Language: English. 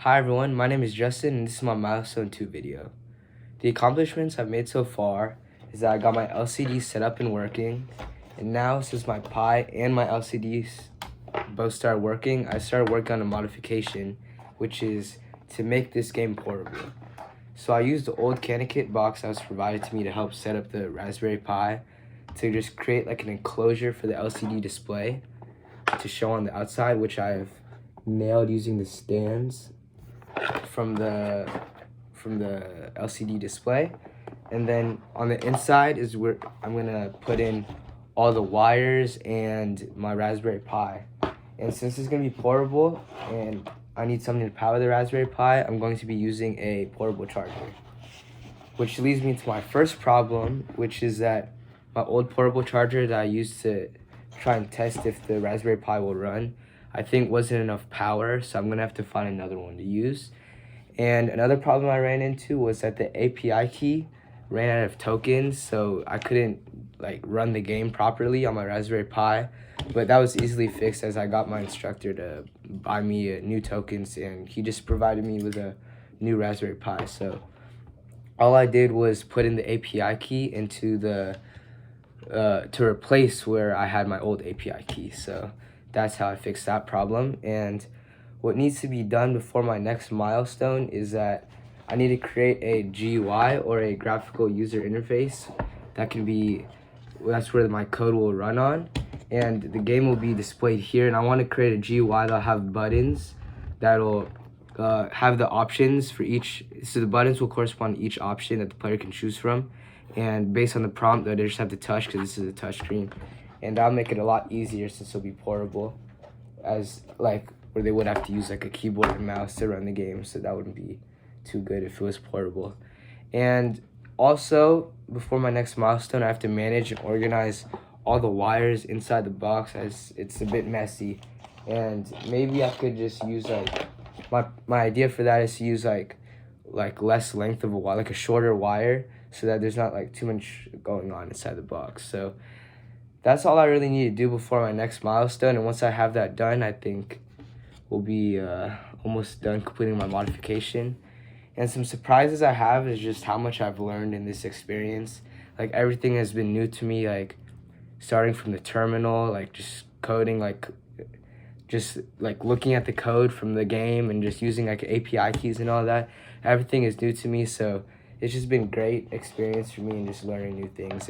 Hi everyone, my name is Justin and this is my Milestone 2 video. The accomplishments I've made so far is that I got my LCD set up and working, and now since my Pi and my LCDs both started working, I started working on a modification, which is to make this game portable. So I used the old CanaKit box that was provided to me to help set up the Raspberry Pi to just create like an enclosure for the LCD display to show on the outside, which I've nailed using the stands from the LCD display. And then on the inside is where I'm gonna put in all the wires and my Raspberry Pi. And since it's gonna be portable and I need something to power the Raspberry Pi, I'm going to be using a portable charger. Which leads me to my first problem, which is that my old portable charger that I used to try and test if the Raspberry Pi will run, I think wasn't enough power, so I'm gonna have to find another one to use. And another problem I ran into was that the API key ran out of tokens, so I couldn't like run the game properly on my Raspberry Pi. But that was easily fixed as I got my instructor to buy me new tokens, and he just provided me with a new Raspberry Pi. So all I did was put in the API key into the to replace where I had my old API key. So that's how I fixed that problem. And what needs to be done before my next milestone is that I need to create a GUI, or a graphical user interface, that's where my code will run on, and the game will be displayed here. And I want to create a GUI that'll have buttons that'll have the options for each, so the buttons will correspond to each option that the player can choose from, and based on the prompt that they just have to touch, because this is a touch screen. And that'll make it a lot easier since it'll be portable, as like where they would have to use like a keyboard and mouse to run the game, so that wouldn't be too good if it was portable. And also, before my next milestone, I have to manage and organize all the wires inside the box, as it's a bit messy. And maybe I could just use like, my idea for that is to use like less length of a wire, like a shorter wire, so that there's not like too much going on inside the box. So that's all I really need to do before my next milestone, and once I have that done, I think we'll be almost done completing my modification. And some surprises I have is just how much I've learned in this experience. Like everything has been new to me, like starting from the terminal, like just coding, just looking at the code from the game and just using like API keys and all that. Everything is new to me, so it's just been great experience for me and just learning new things.